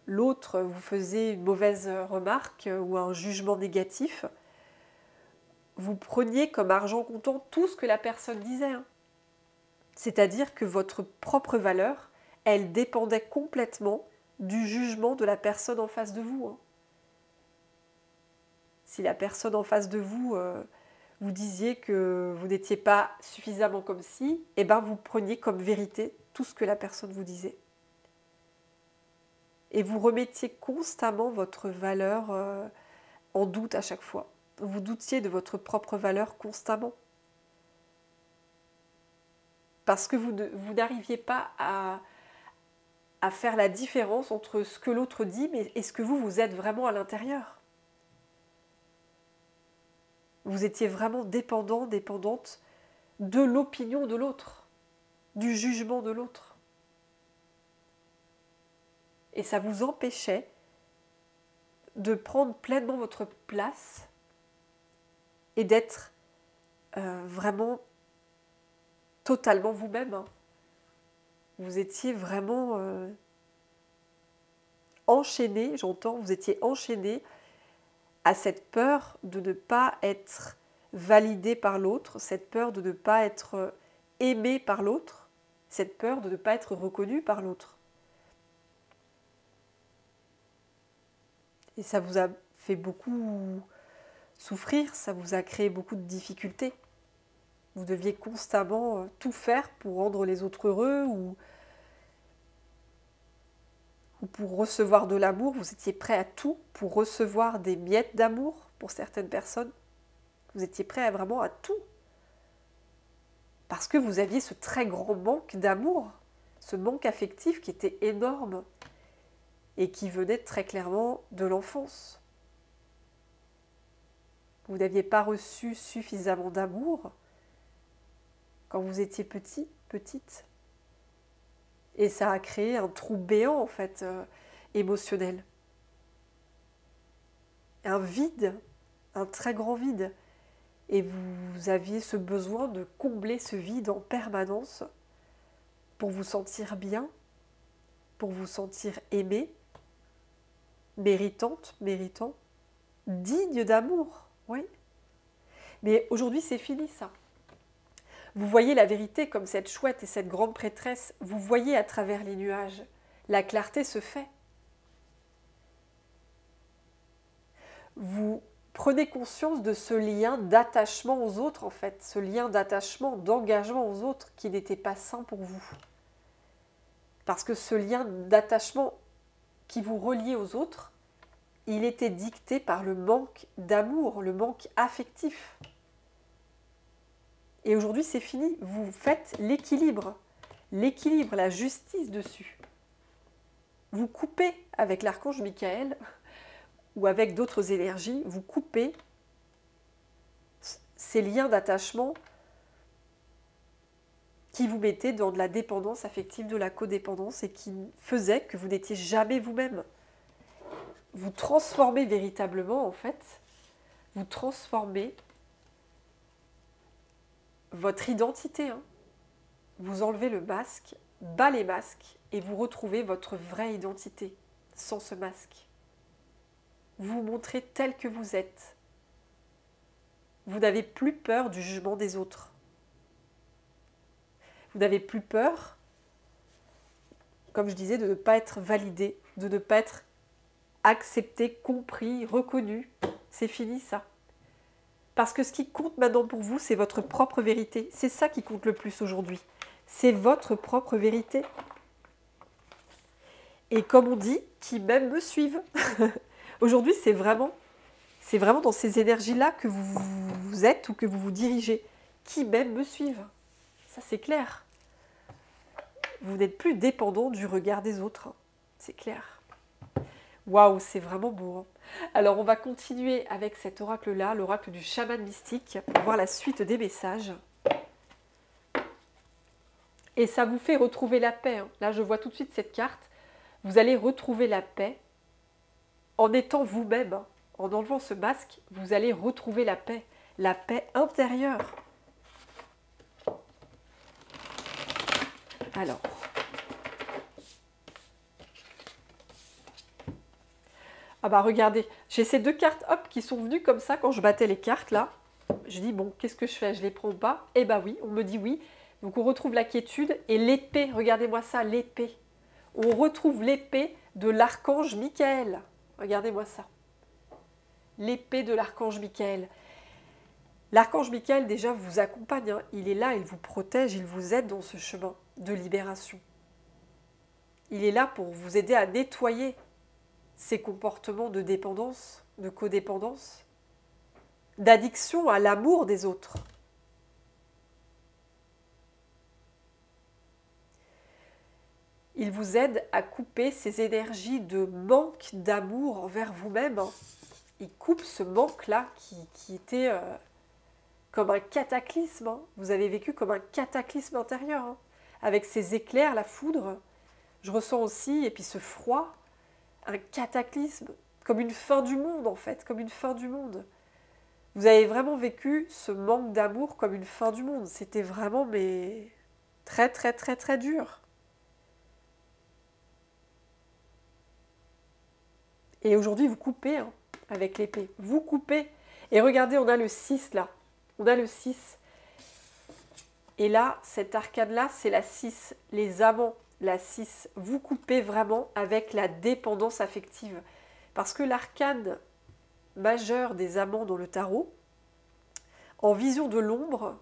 l'autre vous faisait une mauvaise remarque ou un jugement négatif, vous preniez comme argent comptant tout ce que la personne disait, hein. C'est-à-dire que votre propre valeur, elle dépendait complètement du jugement de la personne en face de vous, hein. Si la personne en face de vous vous disiez que vous n'étiez pas suffisamment comme ci, eh ben vous preniez comme vérité tout ce que la personne vous disait. Et vous remettiez constamment votre valeur en doute à chaque fois. Vous doutiez de votre propre valeur constamment. Parce que vous n'arriviez pas à faire la différence entre ce que l'autre dit et ce que vous êtes vraiment à l'intérieur. Vous étiez vraiment dépendant, dépendante de l'opinion de l'autre, du jugement de l'autre. Et ça vous empêchait de prendre pleinement votre place et d'être vraiment totalement vous-même, hein. Vous étiez vraiment enchaîné, j'entends, vous étiez enchaîné à cette peur de ne pas être validé par l'autre, cette peur de ne pas être aimé par l'autre, cette peur de ne pas être reconnu par l'autre. Et ça vous a fait beaucoup souffrir, ça vous a créé beaucoup de difficultés. Vous deviez constamment tout faire pour rendre les autres heureux ou pour recevoir de l'amour. Vous étiez prêt à tout pour recevoir des miettes d'amour pour certaines personnes. Vous étiez prêt vraiment à tout. Parce que vous aviez ce très grand manque d'amour, ce manque affectif qui était énorme et qui venait très clairement de l'enfance. Vous n'aviez pas reçu suffisamment d'amour quand vous étiez petit, petite. Et ça a créé un trou béant, en fait, émotionnel. Un vide, un très grand vide. Et vous aviez ce besoin de combler ce vide en permanence pour vous sentir bien, pour vous sentir aimée, méritante, méritant, digne d'amour, oui. Mais aujourd'hui, c'est fini ça. Vous voyez la vérité comme cette chouette et cette grande prêtresse, vous voyez à travers les nuages. La clarté se fait. Vous prenez conscience de ce lien d'attachement aux autres, en fait, ce lien d'attachement, d'engagement aux autres qui n'était pas sain pour vous. Parce que ce lien d'attachement qui vous reliait aux autres, il était dicté par le manque d'amour, le manque affectif. Et aujourd'hui, c'est fini. Vous faites l'équilibre, la justice dessus. Vous coupez avec l'archange Michael ou avec d'autres énergies, vous coupez ces liens d'attachement qui vous mettaient dans de la dépendance affective, de la codépendance et qui faisaient que vous n'étiez jamais vous-même. Vous transformez véritablement, en fait, vous transformez votre identité, hein. Vous enlevez le masque, bas les masques, et vous retrouvez votre vraie identité, sans ce masque. Vous vous montrez tel que vous êtes. Vous n'avez plus peur du jugement des autres. Vous n'avez plus peur, comme je disais, de ne pas être validé, de ne pas être accepté, compris, reconnu. C'est fini ça. Parce que ce qui compte maintenant pour vous, c'est votre propre vérité. C'est ça qui compte le plus aujourd'hui. C'est votre propre vérité. Et comme on dit, qui même me suivent. Aujourd'hui, c'est vraiment dans ces énergies-là que vous êtes ou que vous vous dirigez. Qui même me suivent. Ça, c'est clair. Vous n'êtes plus dépendant du regard des autres. C'est clair. Waouh, c'est vraiment beau, hein. Alors, on va continuer avec cet oracle-là, l'oracle du chaman mystique, pour voir la suite des messages. Et ça vous fait retrouver la paix, hein. Là, je vois tout de suite cette carte. Vous allez retrouver la paix en étant vous-même, hein. En enlevant ce masque, vous allez retrouver la paix intérieure. Alors, Ah bah regardez, j'ai ces deux cartes, hop, qui sont venues comme ça quand je battais les cartes là. Je dis bon, qu'est-ce que je fais? Je les prends ou pas? Eh bah oui, on me dit oui. Donc on retrouve la quiétude et l'épée, regardez-moi ça, l'épée. On retrouve l'épée de l'archange Michael. Regardez-moi ça. L'épée de l'archange Michael. L'archange Michael déjà vous accompagne, hein. Il est là, il vous protège, il vous aide dans ce chemin de libération. Il est là pour vous aider à nettoyer ces comportements de dépendance, de codépendance, d'addiction à l'amour des autres. Il vous aide à couper ces énergies de manque d'amour envers vous-même. Il coupe ce manque-là qui était comme un cataclysme. Hein. Vous avez vécu comme un cataclysme intérieur. Hein. Avec ces éclairs, la foudre, je ressens aussi, et puis ce froid, un cataclysme, comme une fin du monde en fait, comme une fin du monde. Vous avez vraiment vécu ce manque d'amour comme une fin du monde. C'était vraiment mais très très très très dur. Et aujourd'hui, vous coupez hein, avec l'épée. Vous coupez. Et regardez, on a le 6 là. On a le 6. Et là, cet arcane-là, c'est la 6. Les amants, la 6. Vous coupez vraiment avec la dépendance affective. Parce que l'arcane majeur des amants dans le tarot, en vision de l'ombre,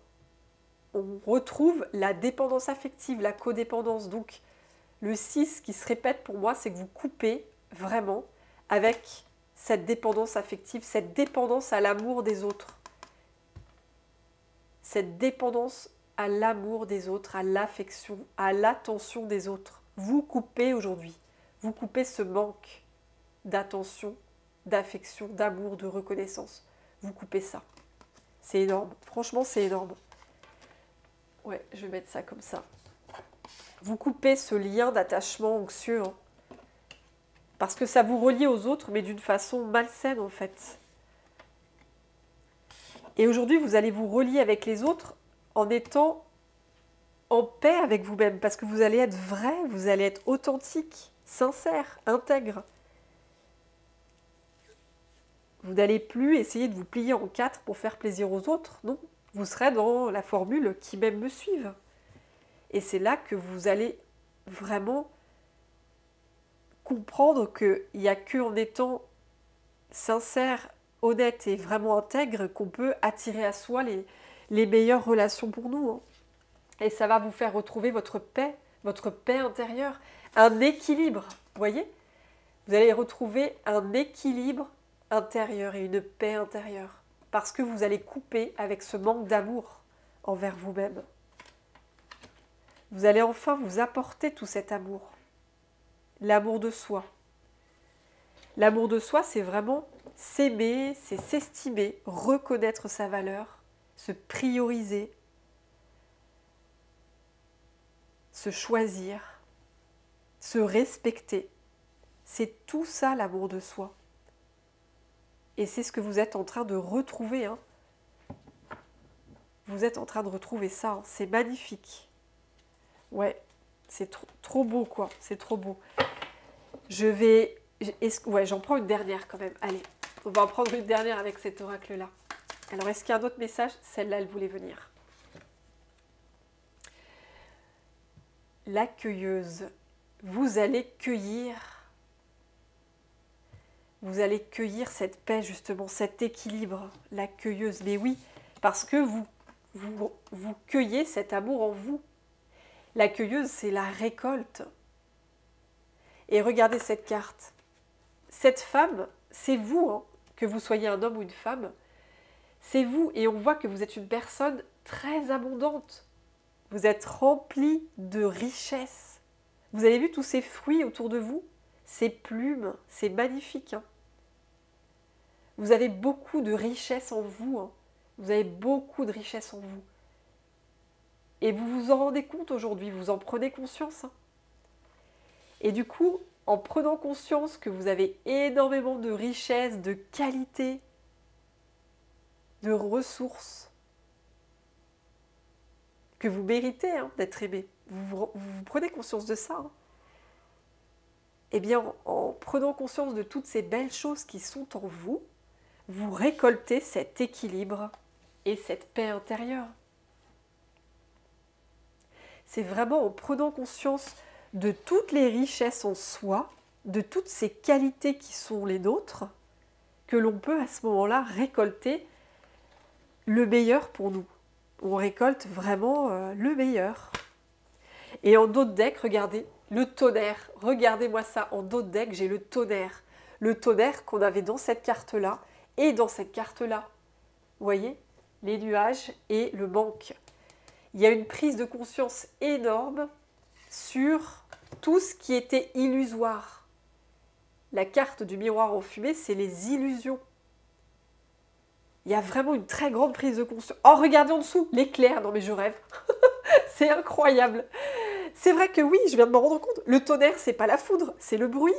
on retrouve la dépendance affective, la codépendance. Donc, le 6 qui se répète pour moi, c'est que vous coupez vraiment avec cette dépendance affective, cette dépendance à l'amour des autres. Cette dépendance à l'amour des autres, à l'affection, à l'attention des autres. Vous coupez aujourd'hui. Vous coupez ce manque d'attention, d'affection, d'amour, de reconnaissance. Vous coupez ça. C'est énorme. Franchement, c'est énorme. Ouais, je vais mettre ça comme ça. Vous coupez ce lien d'attachement anxieux. Hein, parce que ça vous relie aux autres, mais d'une façon malsaine en fait. Et aujourd'hui, vous allez vous relier avec les autres en étant en paix avec vous-même. Parce que vous allez être vrai, vous allez être authentique, sincère, intègre. Vous n'allez plus essayer de vous plier en quatre pour faire plaisir aux autres. Non, vous serez dans la formule qui m'aime me suive. Et c'est là que vous allez vraiment comprendre qu'il n'y a qu'en étant sincère, honnête et vraiment intègre qu'on peut attirer à soi les meilleures relations pour nous. Hein. Et ça va vous faire retrouver votre paix intérieure, un équilibre. Vous voyez? Vous allez retrouver un équilibre intérieur et une paix intérieure. Parce que vous allez couper avec ce manque d'amour envers vous-même. Vous allez enfin vous apporter tout cet amour. L'amour de soi. L'amour de soi, c'est vraiment s'aimer, c'est s'estimer, reconnaître sa valeur, se prioriser, se choisir, se respecter. C'est tout ça l'amour de soi. Et c'est ce que vous êtes en train de retrouver. Hein. Vous êtes en train de retrouver ça. Hein. C'est magnifique. Ouais, c'est trop beau quoi. C'est trop beau. Ouais, j'en prends une dernière quand même. Allez, on va en prendre une dernière avec cet oracle-là. Alors, est-ce qu'il y a un autre message? Celle-là, elle voulait venir. La cueilleuse. Vous allez cueillir cette paix, justement, cet équilibre. La cueilleuse. Mais oui, parce que vous cueillez cet amour en vous. La cueilleuse, c'est la récolte. Et regardez cette carte. Cette femme, c'est vous, hein, que vous soyez un homme ou une femme. C'est vous, et on voit que vous êtes une personne très abondante. Vous êtes rempli de richesses. Vous avez vu tous ces fruits autour de vous? Ces plumes, c'est magnifique. Hein. Vous avez beaucoup de richesses en vous. Hein. Vous avez beaucoup de richesses en vous. Et vous vous en rendez compte aujourd'hui, vous en prenez conscience. Hein. Et du coup, en prenant conscience que vous avez énormément de richesses, de qualités, de ressources, que vous méritez hein, d'être aimé, vous prenez conscience de ça. Hein. eh bien, en prenant conscience de toutes ces belles choses qui sont en vous, vous récoltez cet équilibre et cette paix intérieure. C'est vraiment en prenant conscience de toutes les richesses en soi, de toutes ces qualités qui sont les nôtres, que l'on peut à ce moment-là récolter le meilleur pour nous. On récolte vraiment le meilleur. Et en dos de deck, regardez, le tonnerre. Regardez-moi ça, en dos de deck, j'ai le tonnerre. Le tonnerre qu'on avait dans cette carte-là et dans cette carte-là. Vous voyez, les nuages et le manque. Il y a une prise de conscience énorme sur tout ce qui était illusoire. La carte du miroir en fumée, c'est les illusions. Il y a vraiment une très grande prise de conscience. Oh, regardez en dessous, l'éclair. Non mais je rêve. C'est incroyable. C'est vrai que oui, je viens de m'en rendre compte. Le tonnerre, c'est pas la foudre, c'est le bruit.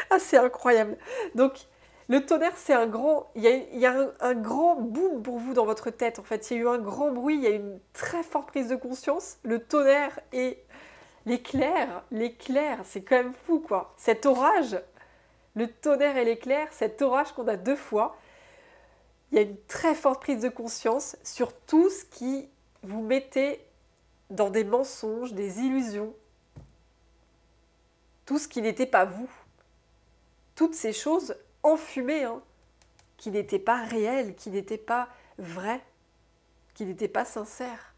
Ah, c'est incroyable. Donc, le tonnerre, c'est un grand... Il y a un grand boom pour vous dans votre tête. En fait, il y a eu un grand bruit, il y a eu une très forte prise de conscience. Le tonnerre et l'éclair, c'est quand même fou, quoi. Cet orage, le tonnerre et l'éclair, cet orage qu'on a 2 fois, il y a une très forte prise de conscience sur tout ce qui vous mettez dans des mensonges, des illusions, tout ce qui n'était pas vous. Toutes ces choses enfumées, hein, qui n'étaient pas réelles, qui n'étaient pas vraies, qui n'étaient pas sincères.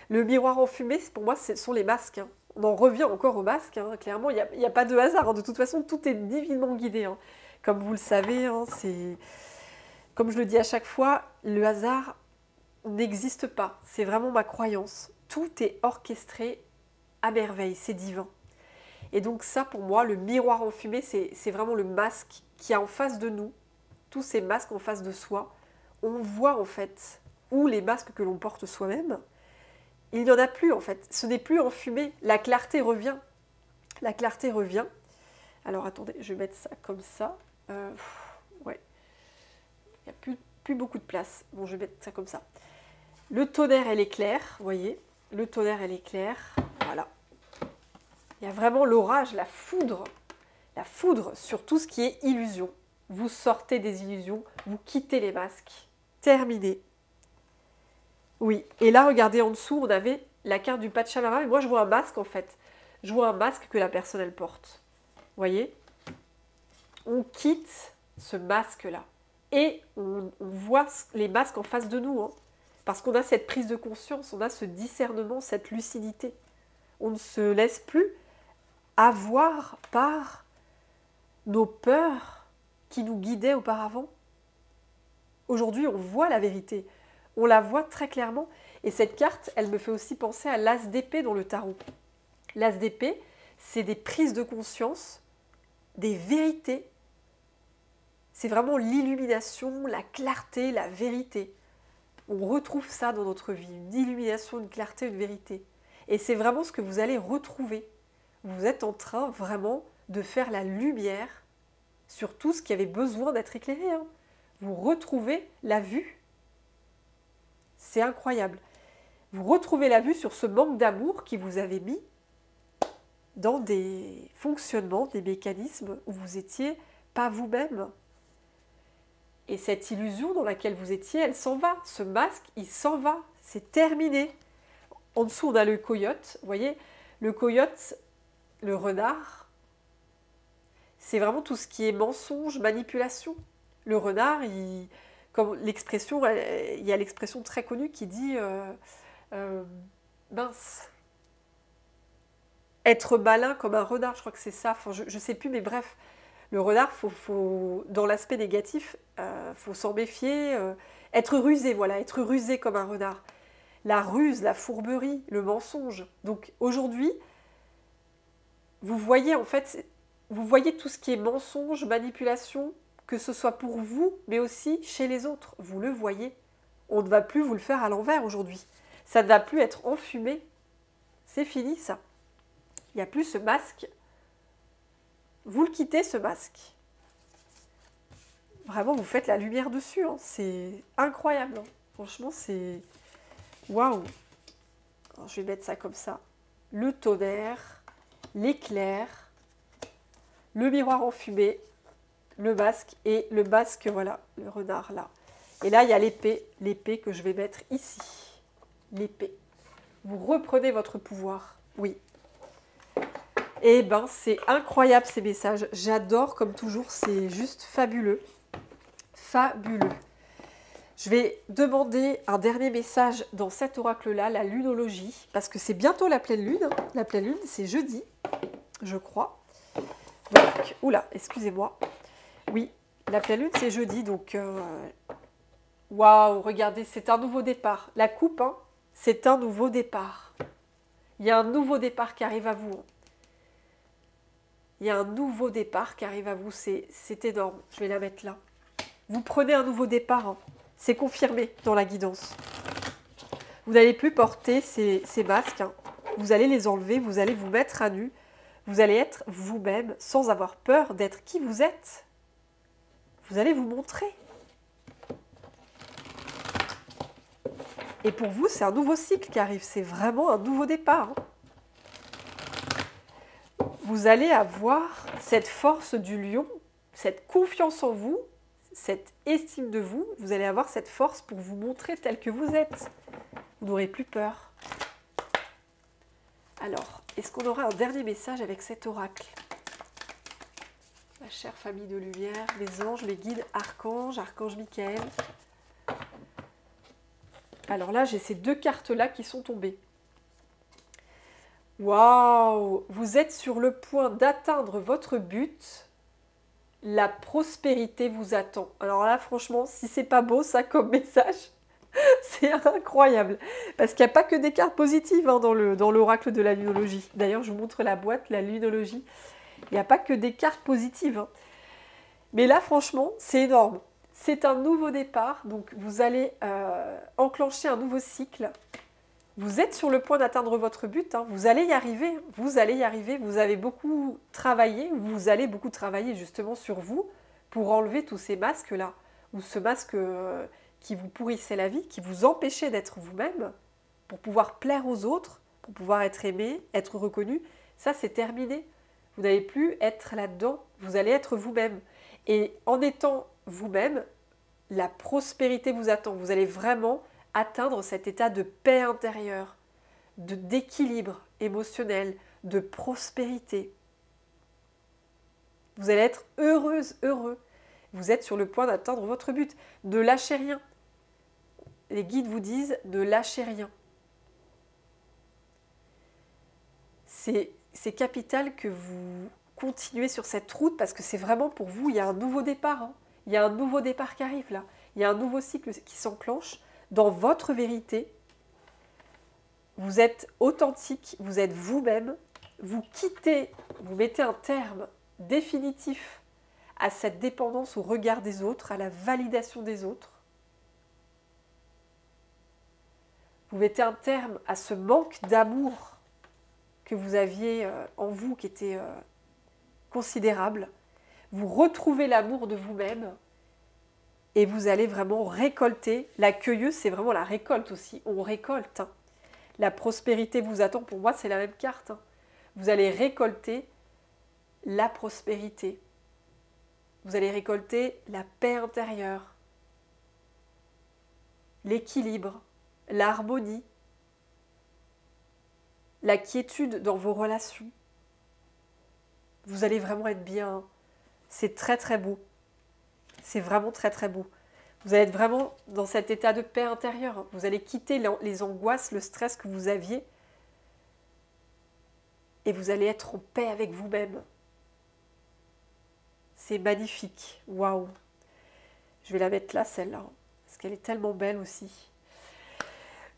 Le miroir enfumé, pour moi, ce sont les masques. Hein. On en revient encore aux masques, hein. Clairement, il n'y a pas de hasard. Hein. De toute façon, tout est divinement guidé. Hein. Comme vous le savez, hein, comme je le dis à chaque fois, le hasard n'existe pas. C'est vraiment ma croyance. Tout est orchestré à merveille, c'est divin. Et donc ça, pour moi, le miroir enfumé, c'est vraiment le masque qui est en face de nous. Tous ces masques en face de soi, on voit en fait, ou les masques que l'on porte soi-même, il n'y en a plus en fait. Ce n'est plus enfumé, la clarté revient. La clarté revient. Alors attendez, je vais mettre ça comme ça. Ouais, il n'y a plus beaucoup de place. Bon, je vais mettre ça comme ça. Le tonnerre et l'éclair, vous voyez, le tonnerre et l'éclair, voilà. Il y a vraiment l'orage, la foudre sur tout ce qui est illusion. Vous sortez des illusions, vous quittez les masques. Terminé. Oui, et là, regardez en dessous, on avait la carte du Pachamama, et moi je vois un masque en fait. Je vois un masque que la personne elle porte. Vous voyez? On quitte ce masque-là. Et on voit les masques en face de nous. Hein, parce qu'on a cette prise de conscience, on a ce discernement, cette lucidité. On ne se laisse plus avoir par nos peurs qui nous guidaient auparavant. Aujourd'hui, on voit la vérité. On la voit très clairement. Et cette carte, elle me fait aussi penser à l'as d'épée dans le tarot. L'as d'épée, c'est des prises de conscience, des vérités. C'est vraiment l'illumination, la clarté, la vérité. On retrouve ça dans notre vie, une illumination, une clarté, une vérité. Et c'est vraiment ce que vous allez retrouver. Vous êtes en train vraiment de faire la lumière sur tout ce qui avait besoin d'être éclairé. Hein. Vous retrouvez la vue. C'est incroyable. Vous retrouvez la vue sur ce manque d'amour qui vous avait mis dans des fonctionnements, des mécanismes où vous n'étiez pas vous-même. Et cette illusion dans laquelle vous étiez, elle s'en va. Ce masque, il s'en va. C'est terminé. En dessous, on a le coyote. Vous voyez, le coyote, le renard, c'est vraiment tout ce qui est mensonge, manipulation. Le renard, comme l'expression, il y a l'expression très connue qui dit mince, être malin comme un renard, je crois que c'est ça. Enfin, je ne sais plus, mais bref, le renard, dans l'aspect négatif, faut s'en méfier. Être rusé, voilà, être rusé comme un renard. La ruse, la fourberie, le mensonge. Donc aujourd'hui, vous voyez en fait, vous voyez tout ce qui est mensonge, manipulation, que ce soit pour vous, mais aussi chez les autres. Vous le voyez. On ne va plus vous le faire à l'envers aujourd'hui. Ça ne va plus être enfumé. C'est fini ça. Il n'y a plus ce masque. Vous le quittez ce masque. Vraiment, vous faites la lumière dessus. Hein. C'est incroyable. Hein. Franchement, c'est... Waouh! Je vais mettre ça comme ça. Le tonnerre, l'éclair, le miroir en fumée, le masque et le masque, voilà, le renard là. Et là, il y a l'épée que je vais mettre ici. L'épée. Vous reprenez votre pouvoir, oui. Et ben, c'est incroyable ces messages. J'adore, comme toujours, c'est juste fabuleux. Fabuleux. Je vais demander un dernier message dans cet oracle-là, la lunologie, parce que c'est bientôt la pleine lune. La pleine lune, c'est jeudi, je crois. Donc, oula, excusez-moi. Oui, la pleine lune, c'est jeudi, donc... Waouh, regardez, c'est un nouveau départ. La coupe, hein, c'est un nouveau départ. Il y a un nouveau départ qui arrive à vous. Il y a un nouveau départ qui arrive à vous. C'est énorme. Je vais la mettre là. Vous prenez un nouveau départ. Hein. C'est confirmé dans la guidance. Vous n'allez plus porter ces masques. Hein. Vous allez les enlever. Vous allez vous mettre à nu. Vous allez être vous-même sans avoir peur d'être qui vous êtes. Vous allez vous montrer. Et pour vous, c'est un nouveau cycle qui arrive. C'est vraiment un nouveau départ. Hein. Vous allez avoir cette force du lion, cette confiance en vous, cette estime de vous. Vous allez avoir cette force pour vous montrer tel que vous êtes. Vous n'aurez plus peur. Alors, est-ce qu'on aura un dernier message avec cet oracle? Ma chère famille de lumière, mes anges, mes guides, archanges, archange Michael. Alors là, j'ai ces deux cartes-là qui sont tombées. Waouh! Vous êtes sur le point d'atteindre votre but. La prospérité vous attend. Alors là, franchement, si c'est pas beau ça comme message, c'est incroyable. Parce qu'il n'y a pas que des cartes positives hein, dans l'oracle de la lunologie. D'ailleurs, je vous montre la boîte, la lunologie. Il n'y a pas que des cartes positives. Hein. Mais là, franchement, c'est énorme. C'est un nouveau départ, donc vous allez enclencher un nouveau cycle. Vous êtes sur le point d'atteindre votre but, hein. Vous allez y arriver, vous allez y arriver. Vous avez beaucoup travaillé, vous allez beaucoup travailler justement sur vous pour enlever tous ces masques-là, ou ce masque qui vous pourrissait la vie, qui vous empêchait d'être vous-même, pour pouvoir plaire aux autres, pour pouvoir être aimé, être reconnu. Ça, c'est terminé. Vous n'allez plus être là-dedans, vous allez être vous-même. Et en étant vous-même, la prospérité vous attend. Vous allez vraiment atteindre cet état de paix intérieure, d'équilibre émotionnel, de prospérité. Vous allez être heureuse, heureux. Vous êtes sur le point d'atteindre votre but. Ne lâchez rien. Les guides vous disent ne lâchez rien. C'est capital que vous continuez sur cette route parce que c'est vraiment pour vous, il y a un nouveau départ. Hein. Il y a un nouveau départ qui arrive là. Il y a un nouveau cycle qui s'enclenche dans votre vérité. Vous êtes authentique, vous êtes vous-même. Vous quittez, vous mettez un terme définitif à cette dépendance au regard des autres, à la validation des autres. Vous mettez un terme à ce manque d'amour que vous aviez en vous qui était considérable. Vous retrouvez l'amour de vous-même et vous allez vraiment récolter. La cueilleuse, c'est vraiment la récolte aussi. On récolte. Hein. La prospérité vous attend. Pour moi, c'est la même carte. Hein. Vous allez récolter la prospérité. Vous allez récolter la paix intérieure, l'équilibre, l'harmonie, la quiétude dans vos relations. Vous allez vraiment être bien. C'est très très beau. C'est vraiment très très beau. Vous allez être vraiment dans cet état de paix intérieure. Vous allez quitter les angoisses, le stress que vous aviez. Et vous allez être en paix avec vous-même. C'est magnifique. Waouh. Je vais la mettre là, celle-là. Parce qu'elle est tellement belle aussi.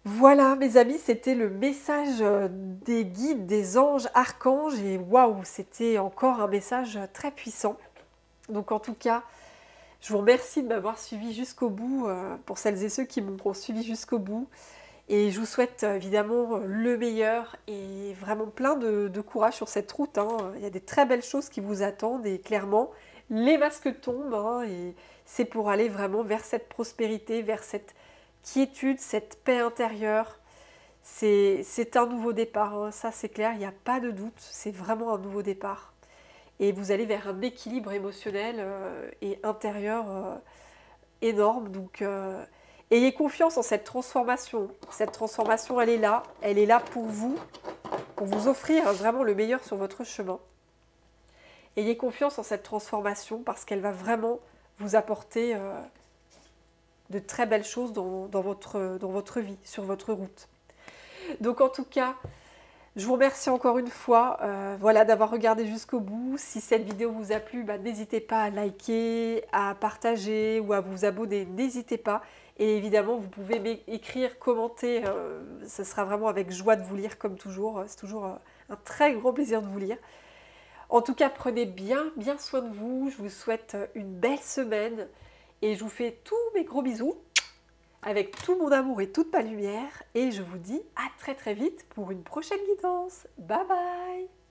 Voilà, mes amis, c'était le message des guides, des anges, archanges. Et waouh, c'était encore un message très puissant. Donc en tout cas, je vous remercie de m'avoir suivi jusqu'au bout, pour celles et ceux qui m'ont suivi jusqu'au bout. Et je vous souhaite évidemment le meilleur et vraiment plein de courage sur cette route. Hein. Il y a des très belles choses qui vous attendent et clairement, les masques tombent. Hein, et c'est pour aller vraiment vers cette prospérité, vers cette quiétude, cette paix intérieure. C'est un nouveau départ, hein. Ça c'est clair, il n'y a pas de doute. C'est vraiment un nouveau départ. et vous allez vers un équilibre émotionnel et intérieur énorme. Donc, ayez confiance en cette transformation. Cette transformation, elle est là pour vous offrir vraiment le meilleur sur votre chemin. Ayez confiance en cette transformation parce qu'elle va vraiment vous apporter de très belles choses dans votre vie, sur votre route. Donc en tout cas, je vous remercie encore une fois voilà, d'avoir regardé jusqu'au bout. Si cette vidéo vous a plu, n'hésitez pas à liker, à partager ou à vous abonner. N'hésitez pas. Et évidemment, vous pouvez m'écrire, commenter. Ce sera vraiment avec joie de vous lire comme toujours. C'est toujours un très grand plaisir de vous lire. En tout cas, prenez bien soin de vous. Je vous souhaite une belle semaine. Et je vous fais tous mes gros bisous avec tout mon amour et toute ma lumière. Et je vous dis à très vite pour une prochaine guidance. Bye bye!